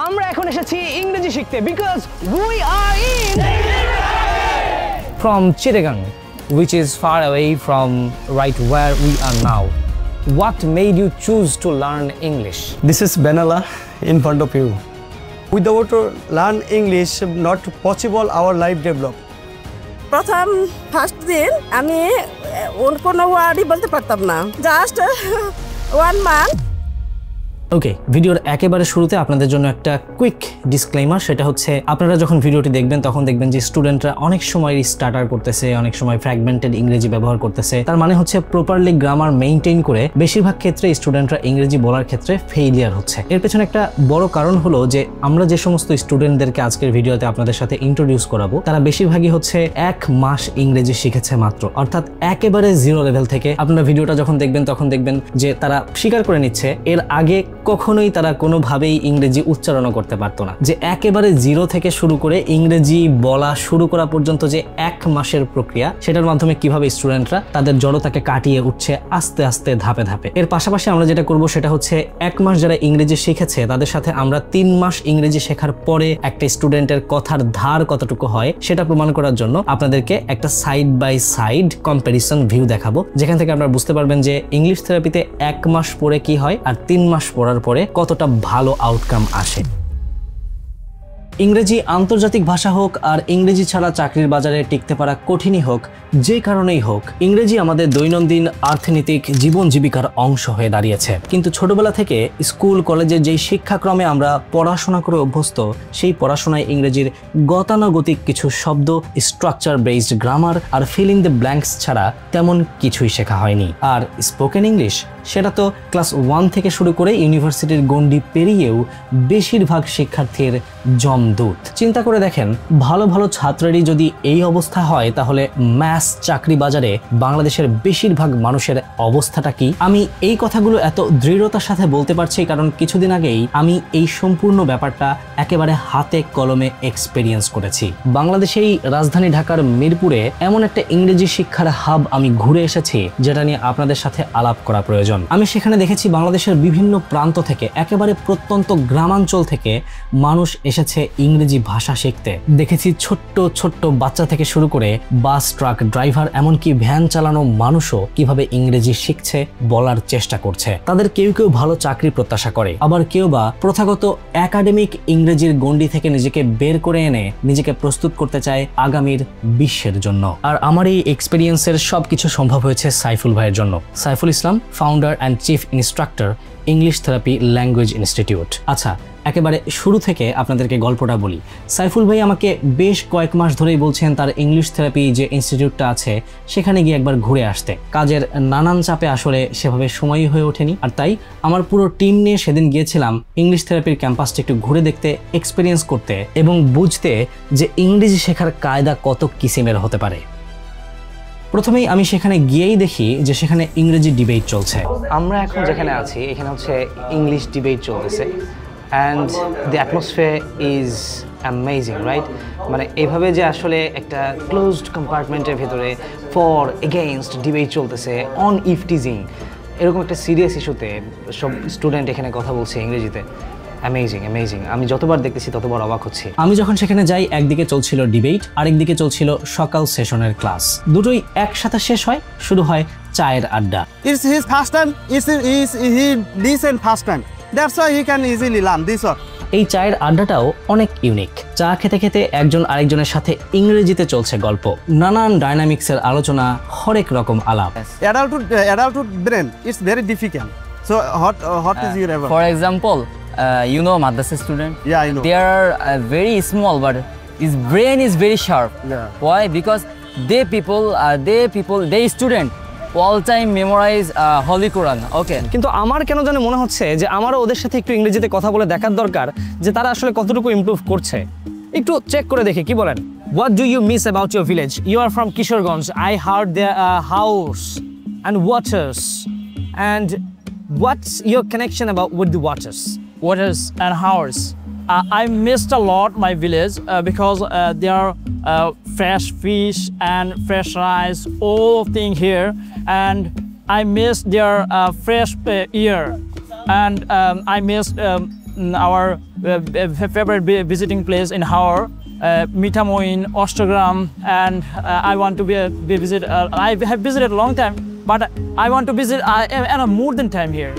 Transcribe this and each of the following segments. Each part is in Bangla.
আমরা এখন এসেছি ইংরেজি শিখতে because we are in from Chittagong, which is far away from right where we are now. What made you choose to learn English? This is Benalla in front of you. Without learn English, not possible our life develop. প্রথম ফার্স্ট দিন আমি কোনো ওয়ার্ডই বলতে পারতাম না, জাস্ট 1 মান্থ। ওকে, ভিডিওর একেবারে শুরুতে আপনাদের জন্য একটা কুইক ডিসক্লেমার, সেটা হচ্ছে আপনারা যখন ভিডিওটি দেখবেন তখন দেখবেন যে স্টুডেন্টরা অনেক সময় স্টার্টার করতেছে, অনেক সময় ফ্র্যাগমেন্টেড ইংরেজি ব্যবহার করতেছে। তার মানে হচ্ছে প্রপারলি গ্রামার মেইনটেইন করে বেশিরভাগ ক্ষেত্রে স্টুডেন্টরা ইংরেজি বলার ক্ষেত্রে ফেইলিয়ার হচ্ছে। এর পেছনে একটা বড় কারণ হলো যে আমরা যে সমস্ত স্টুডেন্টদেরকে আজকের ভিডিওতে আপনাদের সাথে ইন্ট্রোডিউস করাবো তারা বেশিরভাগই হচ্ছে 1 মাস ইংরেজি শিখেছে মাত্র, অর্থাৎ একেবারে জিরো লেভেল থেকে। আপনারা ভিডিওটা যখন দেখবেন তখন দেখবেন যে তারা স্বীকার করে নিচ্ছে এর আগে কখনোই তারা কোনোভাবেই ইংরেজি উচ্চারণও করতে পারতো না। যে একেবারে জিরো থেকে শুরু করে ইংরেজি বলা শুরু করা পর্যন্ত যে 1 মাসের প্রক্রিয়া, সেটার মাধ্যমে কিভাবে স্টুডেন্টরা তাদের জড়তাকে কাটিয়ে উঠছে আস্তে আস্তে ধাপে ধাপে। এর পাশাপাশি আমরা যেটা করব সেটা হচ্ছে 1 মাস যারা ইংরেজি শিখেছে তাদের সাথে আমরা 3 মাস ইংরেজি শেখার পরে একটা স্টুডেন্টের কথার ধার কতটুকু হয় সেটা প্রমাণ করার জন্য আপনাদেরকে একটা side by side comparison view দেখাবো, যেখান থেকে আপনারা বুঝতে পারবেন যে ইংলিশ থেরাপিতে 1 মাস পরে কি হয় আর 3 মাস পড়ার পরে কতটা ভালো আউটকাম আসে। ইংরেজি আন্তর্জাতিক ভাষা হোক আর ইংরেজি ছাড়া চাকরির বাজারে টিকতে পারা কঠিনই হোক, যে কারণেই হোক ইংরেজি আমাদের দৈনন্দিন অর্থনৈতিক জীবন জীবিকার অংশ হয়ে দাঁড়িয়েছে। কিন্তু ছোটবেলা থেকে স্কুল কলেজের যেই শিক্ষাক্রমে আমরা পড়াশোনা করে অভ্যস্ত, সেই পড়াশোনায় ইংরেজির গতানুগতিক কিছু শব্দ, স্ট্রাকচার বেসড গ্রামার আর ফিল ইন দ্য ব্ল্যাঙ্কস ছাড়া তেমন কিছুই শেখা হয়নি। আর স্পোকেন ইংলিশ সেটা তো ক্লাস 1 থেকে শুরু করে ইউনিভার্সিটির গণ্ডি পেরিয়েও বেশিরভাগ শিক্ষার্থীর জমদূত। চিন্তা করে দেখেন, ভালো ভালো ছাত্রেরই যদি এই অবস্থা হয় তাহলে ম্যাথ চাকরি বাজারে বাংলাদেশের বেশিরভাগ মানুষের অবস্থাটা কি? আমি এই কথাগুলো এত দৃঢ়তার সাথে বলতে পারছি কারণ কিছুদিন আগেই আমি এই সম্পূর্ণ ব্যাপারটা একেবারে হাতে কলমে এক্সপেরিয়েন্স করেছি। বাংলাদেশেই রাজধানী ঢাকার মিরপুরে এমন একটা ইংরেজি শিক্ষার হাব আমি ঘুরে এসেছি যেটা নিয়ে আপনাদের সাথে আলাপ করা প্রয়োজন। আমি সেখানে দেখেছি বাংলাদেশের বিভিন্ন প্রান্ত থেকে, একেবারে প্রত্যন্ত গ্রামাঞ্চল থেকে মানুষ এসেছে ইংরেজি ভাষা শিখতে। দেখেছি ছোট্ট ছোট্ট বাচ্চা থেকে শুরু করে বাস, ট্রাক ড্রাইভার, এমনকি ভ্যান চালানো মানুষও কিভাবে ইংরেজি শিখছে, বলার চেষ্টা করছে। তাদের কেউ কেউ ভালো চাকরি প্রত্যাশা করে, আবার কেউ বা প্রথাগত একাডেমিক ইংরেজির গণ্ডি থেকে নিজেকে বের করে এনে নিজেকে প্রস্তুত করতে চায় আগামীর বিশ্বের জন্য। আর আমার এই এক্সপেরিয়েন্সের সবকিছু সম্ভব হয়েছে সাইফুল ভাইয়ের জন্য। Saiful Islam, founder and Chief Instructor, English Therapy Language Institute। আচ্ছা, একেবারে শুরু থেকে আপনাদেরকে গল্পটা বলি। সাইফুল ভাই আমাকে বেশ কয়েক মাস ধরেই বলছেন তার ইংলিশ থেরাপি যে ইনস্টিটিউটটা আছে সেখানে গিয়ে একবার ঘুরে আসতে। কাজের নানান চাপে আসলে সেভাবে সময়ই হয়ে ওঠেনি, আর তাই আমার পুরো টিম নিয়ে সেদিন গিয়েছিলাম ইংলিশ থেরাপির ক্যাম্পাসটা একটু ঘুরে দেখতে, এক্সপিরিয়েন্স করতে এবং বুঝতে যে ইংরেজি শেখার কায়দা কত কিসিমের হতে পারে। প্রথমেই আমি সেখানে গিয়েই দেখি যে সেখানে ইংরেজি ডিবেট চলছে। আমরা এখন যেখানে আছি এখানে হচ্ছে ইংলিশ ডিবেট চলতেছে and the atmosphere is amazing, right? মানে এইভাবে যে আসলে একটা ক্লোজড কম্পার্টমেন্টের ভেতরে ফর এগেইনস্ট ডিবেট চলতেছে অন ইফটিজিং, এরকম একটা সিরিয়াস ইস্যুতে সব স্টুডেন্ট এখানে কথা বলছে ইংরেজিতে। অ্যামেজিং অ্যামেজিং, আমি যতবার দেখতেছি ততবার অবাক হচ্ছি। আমি যখন সেখানে যাই একদিকে চলছিল ডিবেট, আরেকদিকে চলছিল সকাল সেশনের ক্লাস। দুটোই একসাথে শেষ হয়, শুরু হয় চায়ের আড্ডা। It's his first time. He decent first time. That's why he can easily learn this one. এই চায়ের আড্ডাটাও অনেক ইউনিক। চা খেতে খেতে একজন আরেকজনের সাথে ইংরেজিতে চলছে গল্প, নানান ডাইনামিক্সের আলোচনা, হরেক রকম আলাপ। Adulthood brain, it's very difficult. So what is your ever? For example, you know madrasa student? Yeah, I know. They are very small, but his brain is very sharp. Yeah. Why? Because they student all time memorize Holy Quran. Okay. কিন্তু আমার কেন জানি মনে হচ্ছে যে আমারও ওদের সাথে একটু ইংরেজিতে কথা বলে দেখার দরকার যে তারা আসলে কতটুকু ইমপ্রুভ করছে। একটু চেক করে দেখি, কি বলেন? What do you miss about your village? You are from Kishoreganj. I heard their house and waters. And what's your connection with the waters? Waters and house. I missed a lot my village because there are fresh fish and fresh rice, all thing here, and I missed their fresh air, and I missed our favorite visiting place in Howrah, Mitamoin, Ostogram, and I want to visit. I have visited a long time, but I want to visit more than time here,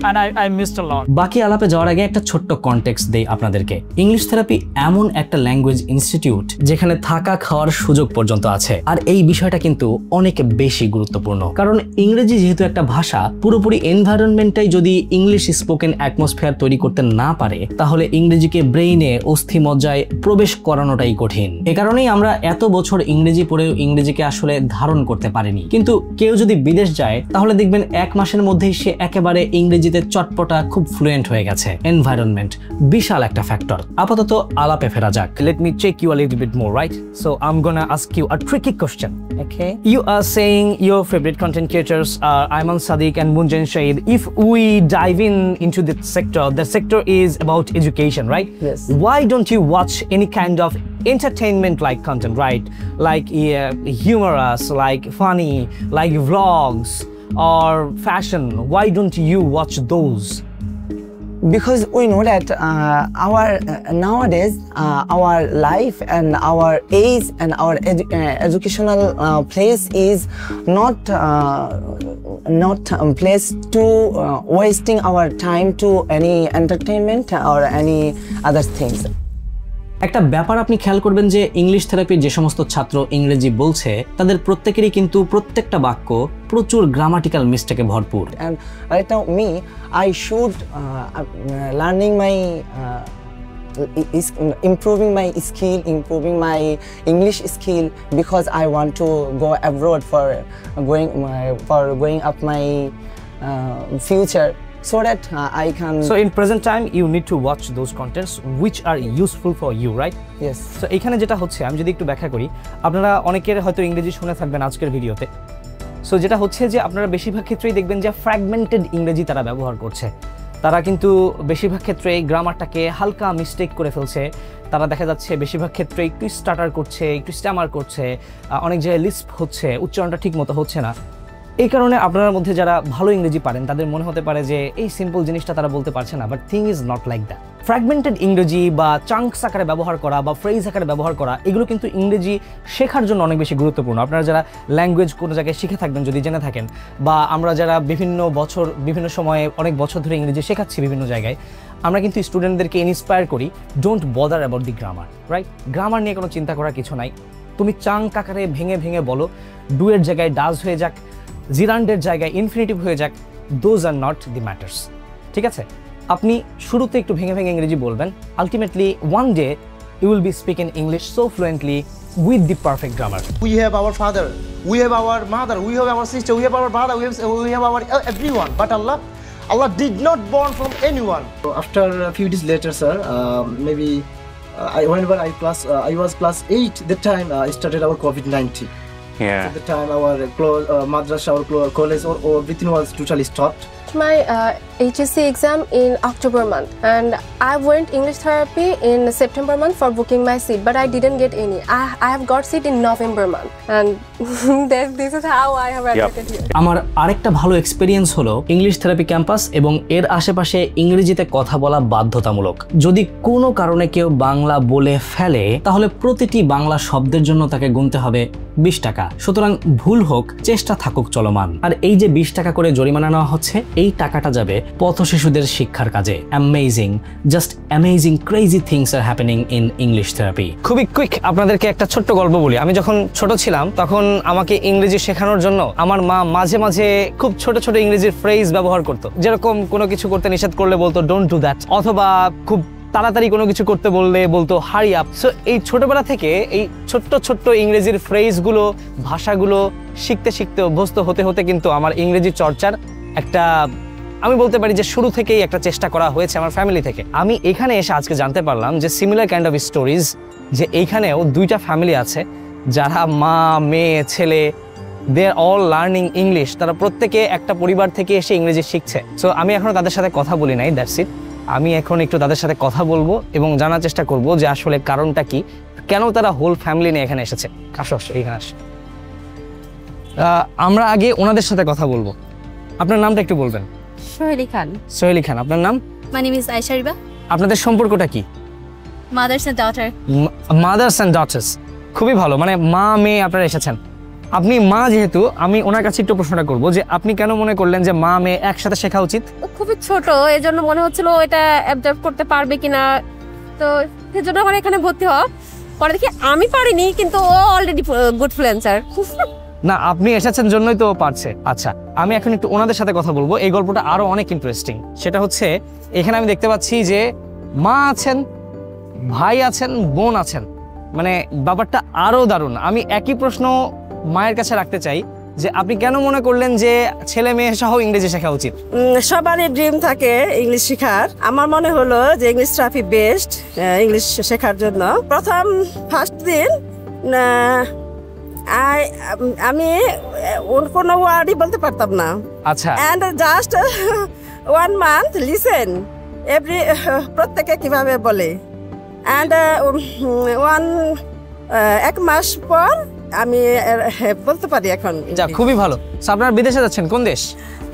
and I missed a lot. বাকি আলাপে যাওয়ার আগে একটা ছোট্ট কনটেক্সট দেই আপনাদেরকে। ইংলিশ থেরাপি এমন একটা ল্যাঙ্গুয়েজ ইনস্টিটিউট যেখানে থাকা খাওয়ার সুযোগ পর্যন্ত আছে, আর এই বিষয়টা কিন্তু অনেক বেশি গুরুত্বপূর্ণ, কারণ ইংরেজি যেহেতু একটা ভাষা, পুরোপুরি এনভায়রনমেন্টটাই যদি ইংলিশ স্পোকেন অ্যাটমসফিয়ার তৈরি করতে না পারে, তাহলে ইংরেজিকে ব্রেইনে অস্থি মজ্জায় প্রবেশ করানোটাই কঠিন। এ কারণেই আমরা এত বছর ইংরেজি পড়েও ইংরেজিকে আসলে ধারণ করতে পারিনি। কিন্তু কেউ যদি বিদেশ যায়, তাহলে দেখবেন 1 মাসের মধ্যেই সে একেবারে ইংরেজি চটপটা খুব ফ্লুয়েন্ট হয়ে গেছে। এনভায়রনমেন্ট বিশাল একটা ফ্যাক্টর। আপাতত আলাপে ফেরা যাক। Let me check you a little bit more, right? So I'm gonna ask you a tricky question. Okay. You are saying your favorite content creators are Ayman Sadiq and Munjan Shahid. If we dive into the sector is about education, right? Yes. Why don't you watch any kind of entertainment-like content, right? Like humorous, like funny, like vlogs, or fashion? Why don't you watch those? Because we know that our nowadays our life and our age and our educational place is not place to wasting our time to any entertainment or any other things. একটা ব্যাপার আপনি খেয়াল করবেন যে ইংলিশ থেরাপির যে সমস্ত ছাত্র ইংরেজি বলছে, তাদের প্রত্যেকেরই কিন্তু প্রত্যেকটা বাক্য প্রচুর গ্রামাটিক্যাল মিস্টেকে ভরপুর। And right now I should learning my improving my skill, improving my English skill, because I want to go abroad for going up my future, so that I can. So in present time you need to watch those contents which are useful for you, right? Yes. So এখানে যেটা হচ্ছে, আমি যদি একটু ব্যাখ্যা করি, আপনারা অনেকের হয়তো ইংরেজি শুনে থাকবেন আজকের ভিডিওতে। সো যেটা হচ্ছে যে আপনারা বেশিরভাগ ক্ষেত্রেই দেখবেন যে ফ্র্যাগমেন্টেড ইংরেজি তারা ব্যবহার করছে। তারা কিন্তু বেশিরভাগ ক্ষেত্রে গ্রামারটাকে হালকা মিস্টেক করে ফেলছে। তারা দেখা যাচ্ছে বেশিরভাগ ক্ষেত্রে একটু স্টাটার করছে, একটু স্ট্যামার করছে, অনেক জায়গায় লিস্প হচ্ছে, উচ্চারণটা ঠিক মতো হচ্ছে না। এই কারণে আপনার মধ্যে যারা ভালো ইংরেজি পারেন তাদের মনে হতে পারে যে এই সিম্পল জিনিসটা তারা বলতে পারছে না, but thing is not like that. Fragmented ইংরেজি বা চাঙ্কস আকারে ব্যবহার করা বা ফ্রেজ আকারে ব্যবহার করা, এগুলো কিন্তু ইংরেজি শেখার জন্য অনেক বেশি গুরুত্বপূর্ণ। আপনারা যারা ল্যাঙ্গুয়েজ কোনো জায়গায় শিখে থাকবেন, যদি জেনে থাকেন, বা আমরা যারা বিভিন্ন বছর বিভিন্ন সময়ে অনেক বছর ধরে ইংরেজি শেখাচ্ছি বিভিন্ন জায়গায়, আমরা কিন্তু স্টুডেন্টদেরকে ইন্সপায়ার করি, don't bother about the grammar, right? Grammar নিয়ে কোনো চিন্তা করার কিছু নাই। তুমি চাঙ্ক আকারে ভেঙে ভেঙে বলো, ডু এর জায়গায় ডাজ হয়ে যাক, জিরান্ডের জায়গায় ইনফিনিটিভ হয়ে যাক, those are not the matters. ঠিক আছে, আপনি শুরুতে একটু ভেঙে ভেঙে ইংরেজি বলবেন, ultimately one day you will be speaking English so fluently with the perfect grammar. We have our father, we have our mother, we have our sister, we have our brother, we have our everyone, but Allah did not born from anyone. After a few days later, sir, maybe whenever I was class 8, that time I started our COVID-19. Yeah. At the time our madrasa, our college, or everything was totally stopped. My HSC exam in October month, and I went English therapy in September month for booking my seat, but I didn't get any. I have got seat in November month, and this is how I have admitted here. আমার আরেকটা ভালো এক্সপেরিয়েন্স হলো ইংলিশ থেরাপি ক্যাম্পাস এবং এর আশেপাশে ইংরেজিতে কথা বলা বাধ্যতামূলক। যদি কোনো কারণে কেউ বাংলা বলে ফেলে, তাহলে প্রতিটি বাংলা শব্দের জন্য তাকে গুনতে হবে 20 টাকা। সুতরাং ভুল হোক, চেষ্টা থাকুক চলমান। আর এই যে 20 টাকা করে জরিমানা নেওয়া হচ্ছে, এই টাকাটা যাবে পথ শিশুদের শিক্ষার কাজে। Amazing, just amazing, crazy things are happening in English therapy. খুবই কুইক আপনাদেরকে একটা ছোট্ট গল্প বলি। আমি যখন ছোট ছিলাম তখন আমাকে ইংরেজি শেখানোর জন্য আমার মা মাঝে মাঝে খুব ছোট ছোট ইংরেজির ফ্রেজ ব্যবহার করতো। যেরকম কোনো কিছু করতে নিষেধ করলে বলতো ডোন্ট ডু দ্যাট, অথবা খুব তাড়াতাড়ি কোনো কিছু করতে বললে বলতো হারি আপ। সো এই ছোটবেলা থেকে এই ছোট্ট ছোট্ট ইংরেজির ফ্রেজগুলো, ভাষাগুলো শিখতে শিখতে অভ্যস্ত হতে হতে কিন্তু আমার ইংরেজি চর্চার একটা, আমি বলতে পারি যে শুরু থেকেই একটা চেষ্টা করা হয়েছে আমার ফ্যামিলি থেকে। আমি এখানে এসে আজকে জানতে পারলাম যে সিমিলার কাইন্ড অফ স্টোরিজ, যে এইখানেও 2টা ফ্যামিলি আছে যারা মা, মেয়ে, ছেলে, দে আর অল লার্নিং ইংলিশ। তারা প্রত্যেকে একটা পরিবার থেকে এসে ইংরেজি শিখছে। সো আমি এখনো তাদের সাথে কথা বলি নাই, দ্যাটস ইট। আমি এখন একটু তাদের সাথে কথা বলবো এবং জানার চেষ্টা করব যে আসলে কারণটা কি, কেন তারা হোল ফ্যামিলি নিয়ে এখানে এসেছে। আসো এইখানে আস। আমরা আগে ওনাদের সাথে কথা বলবো। আপনার নামটা একটু বলবেন? Soheli Khan. সোহেলি খান। আপনার নাম? My name is Aisha Riba. আপনাদের সম্পর্কটা কি? Mothers and daughter. Mother's and daughters. খুবই ভালো, মানে মা মেয়ে আপনারা এসেছেন। আপনি মা যেহেতু, আমি ওনার কাছে একটু প্রশ্নটা করবো যে আপনি কেন মনে করলেন যে মা মেয়ে একসাথে শেখা উচিত? খুবই ছোট, এই জন্য মনে হচ্ছিল এটা অ্যাবজর্ব করতে পারবে কিনা, তো সেজন্য আমার এখানে ভর্তি হওয়া। পরে দেখি আমি পারিনি, কিন্তু ও অলরেডি গুড ফ্লুয়েন্সার। না, আপনি এসেছেন জন্যই তো ও পারছে। আচ্ছা, আমি এখন একটু ওনাদের সাথে কথা বলবো। এই গল্পটা আরো অনেক ইন্টারেস্টিং। সেটা হচ্ছে এখানে আমি দেখতে পাচ্ছি যে মা আছেন, ভাই আছেন, বোন আছেন, মানে ব্যাপারটা আরো দারুণ। আমি একই প্রশ্ন মায়ের কাছে রাখতে চাই যে আপনি কেন মনে করলেন যে ছেলে মেয়ে সহ ইংরেজি শেখা উচিত? সবারই ড্রিম থাকে ইংলিশ শেখার। আমার মনে হলো যে ইংলিশ থেরাপি বেস্ট ইংলিশ শেখার জন্য। ফার্স্ট দিন আমি কোনো ওয়ার্ডই বলতে পারতাম না। আচ্ছা, and just 1 month listen every প্রত্যেকে কিভাবে বলে, অ্যান্ড 1 মাস পর আমি বলতে পারি এখন। যা, খুবই ভালো। আপনারা বিদেশে যাচ্ছেন কোন দেশ?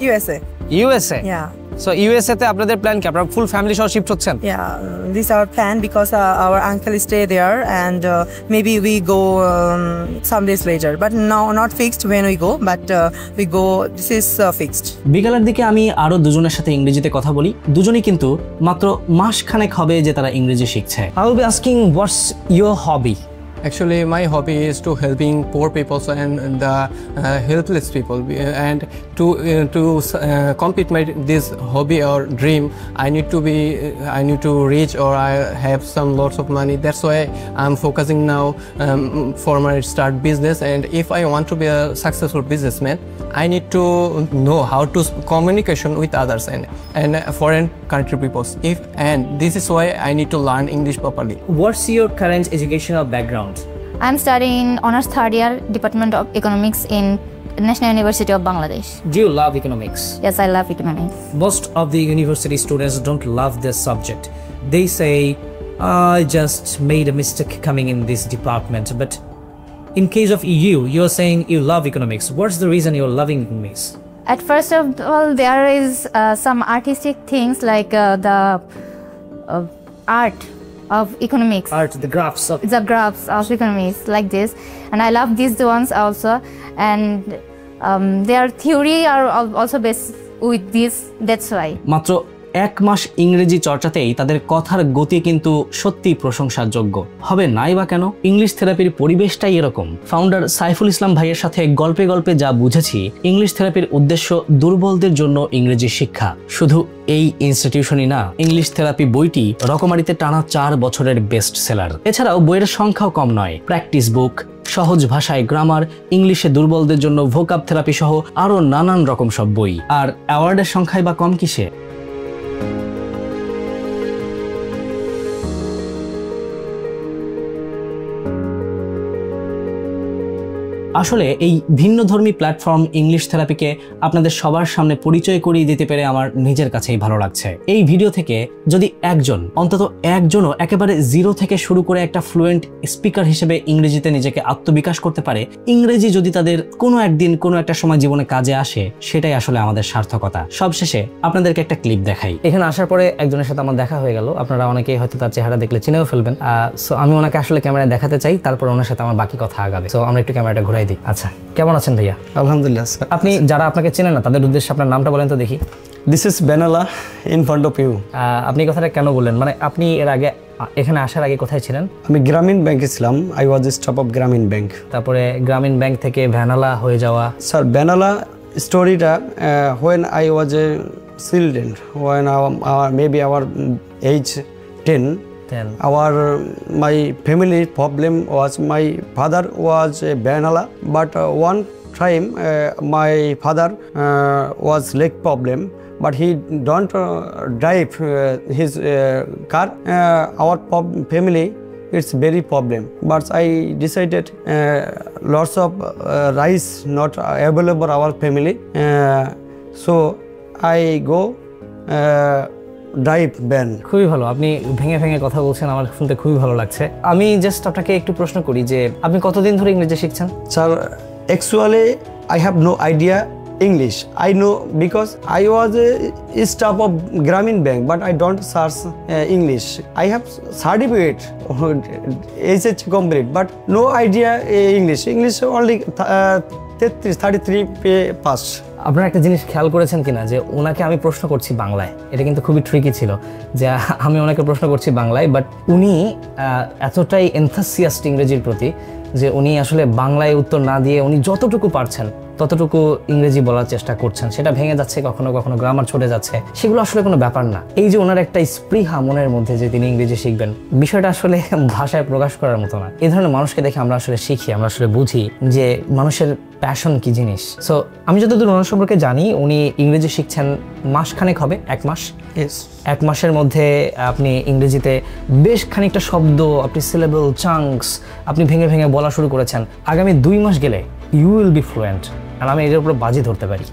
USA. USA? Yeah. So USA তে আপনাদের প্ল্যান কি? আপনারা ফুল ফ্যামিলি সহ শিফট হচ্ছেন? Yeah, this is our plan because our uncle stay there, and maybe we go some days later. But no, not fixed when we go, but we go. This is fixed. বিকালের দিকে আমি আরো দুজনের সাথে ইংরেজিতে কথা বলি। দুজনেই কিন্তু মাত্র মাসখানেক হবে যে তারা ইংরেজি শিখছে। I will be asking what's your hobby? Actually, my hobby is to helping poor people and the helpless people, and to complete my this hobby or dream, I need to reach, or I have some lots of money. That's why I'm focusing now for my start business. And if I want to be a successful businessman, I need to know how to communication with others and foreign country people. And this is why I need to learn English properly. What's your current educational background? I'm studying honors 3rd year Department of Economics in National University of Bangladesh. Do you love economics? Yes, I love economics. Most of the university students don't love this subject. They say, I just made a mistake coming in this department. But in case of you, you're saying you love economics. What's the reason you're loving economics? At first of all, there is some artistic things like the art of economics. Art, the graphs of economics, like this. And I love these ones also. And their theory are also based with this. That's why. মাত্র 1 মাস ইংরেজি চর্চাতেই তাদের কথার গতি কিন্তু সত্যি প্রশংসার যোগ্য। হবে নাই বা কেন? ইংলিশ থেরাপির পরিবেশটাই এরকম। ফাউন্ডার সাইফুল ইসলাম ভাইয়ের সাথে গল্পে গল্পে যা বুঝেছি, ইংলিশ থেরাপির উদ্দেশ্য দুর্বলদের জন্য ইংরেজি শিক্ষা। শুধু এই ইনস্টিটিউশনই না, ইংলিশ থেরাপি বইটি রকমারিতে টানা 4 বছরের বেস্ট সেলার। এছাড়াও বইয়ের সংখ্যাও কম নয়। প্র্যাকটিস বুক, সহজ ভাষায় গ্রামার, ইংলিশে দুর্বলদের জন্য ভোকাব থেরাপি সহ আরো নানান রকম সব বই। আর অ্যাওয়ার্ডের সংখ্যায় বা কম কিসে? আসলে এই ভিন্নধর্মী প্ল্যাটফর্ম ইংলিশ থেরাপিকে আপনাদের সবার সামনে পরিচয় করিয়ে দিতে পেরে আমার নিজের কাছেই ভালো লাগছে। এই ভিডিও থেকে যদি অন্তত একজনও একেবারে জিরো থেকে শুরু করে একটা ফ্লুয়েন্ট স্পিকার হিসেবে ইংরেজিতে নিজেকে আত্মবিকাশ করতে পারে, ইংরেজি যদি তাদের কোনো একদিন কোনো একটা সময় জীবনে কাজে আসে, সেটাই আসলে আমাদের সার্থকতা। সবশেষে আপনাদেরকে একটা ক্লিপ দেখাই। এখানে আসার পরে একজনের সাথে আমার দেখা হয়ে গেল। আপনারা অনেকেই হয়তো তার চেহারা দেখলে চিনেও ফেলবেন। সো আমি ওনাকে আসলে ক্যামেরায় দেখাতে চাই, তারপর ওনার সাথে আমার বাকি কথা আগাবে। সো আমরা একটু ক্যামেরাটা ঘুরাই দিই। আচ্ছা, কেমন আছেন ভাইয়া? আলহামদুলিল্লাহ। আপনি যারা আপনাকে চেনেন না তাদের উদ্দেশ্যে আপনার নামটা বলেন তো দেখি। দিস ইজ বেনালা ইন ফ্রন্ট অফ ইউ। আপনি কথাটা কেন বললেন? মানে আপনি এর আগে এখানে আসার আগে কোথায় ছিলেন? আমি গ্রামীণ ব্যাংকে ছিলাম। আই ওয়াজ স্টাফ অফ গ্রামীণ ব্যাংক। তারপরে গ্রামীণ ব্যাংক থেকে ভ্যানালা হয়ে যাওয়া। স্যার, ভ্যানালা স্টোরিটা when I was a children, when maybe our age 10, my family problem was my father was a Banala, but one time my father was leg problem, but he don't drive his car. Our family, it's very problem, but I decided lots of rice not available our family, so I go drive van. খুবই ভালো, আপনি ভেঙে ভেঙে কথা বলছেন, আমার শুনতে খুবই ভালো লাগছে। আমি জাস্ট আপনাকে একটু প্রশ্ন করি যে আপনি কতদিন ধরে ইংরেজি শিখছেন? Sir, actually I have no idea English. I know because I was a staff of Grameen Bank, but I don't search English. I have certificate, HH complete, but no idea English. English only 33 pass. আপনারা একটা জিনিস খেয়াল করেছেন কিনা যে ওনাকে আমি প্রশ্ন করছি বাংলায়, এটা কিন্তু খুবই ট্রিকি ছিল যে আমি ওনাকে প্রশ্ন করছি বাংলায়, বাট উনি এতটাই এনথাসিয়াস্ট ইংরেজির প্রতি যে উনি আসলে বাংলায় উত্তর না দিয়ে উনি যতটুকু পারছেন ততটুকু ইংরেজি বলার চেষ্টা করছেন। সেটা ভেঙে যাচ্ছে, কখনো কখনো গ্রামার ছুটে যাচ্ছে, সেগুলো আসলে কোনো ব্যাপার না। এই যে ওনার একটা স্পৃহা মনের মধ্যে যে তিনি ইংরেজি শিখবেন, বিষয়টা আসলে ভাষায় প্রকাশ করার মতো না। এই ধরনের মানুষকে দেখে আমরা আসলে শিখি, আমরা আসলে বুঝি যে মানুষের প্যাশন কি জিনিস। সো আমি যতদূর ওনার সম্পর্কে জানি, উনি ইংরেজি শিখছেন মাসখানেক হবে, 1 মাস। 1 মাসের মধ্যে আপনি ইংরেজিতে বেশ খানিকটা শব্দ, আপনি সিলেবল, চাঙ্কস আপনি ভেঙে ভেঙে বলা শুরু করেছেন। আগামী 2 মাস গেলে ইউ উইল বি ফ্লুয়েন্ট, আর আমি এর উপরে বাজি ধরতে পারি।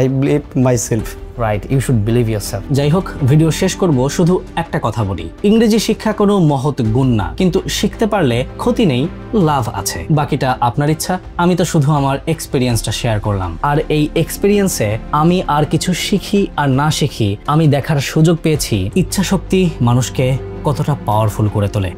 I believe myself. Right, you should believe yourself. যাই হোক, ভিডিও শেষ করব শুধু একটা কথা বলি, ইংরেজি শিক্ষা কোনো মহৎ গুণ না, কিন্তু শিখতে পারলে ক্ষতি নেই, লাভ আছে। বাকিটা আপনার ইচ্ছা। আমি তো শুধু আমার এক্সপেরিয়েন্সটা শেয়ার করলাম, আর এই এক্সপেরিয়েন্সে আমি আর কিছু শিখি আর না শিখি, আমি দেখার সুযোগ পেয়েছি ইচ্ছা শক্তি মানুষকে কতটা পাওয়ারফুল করে তোলে।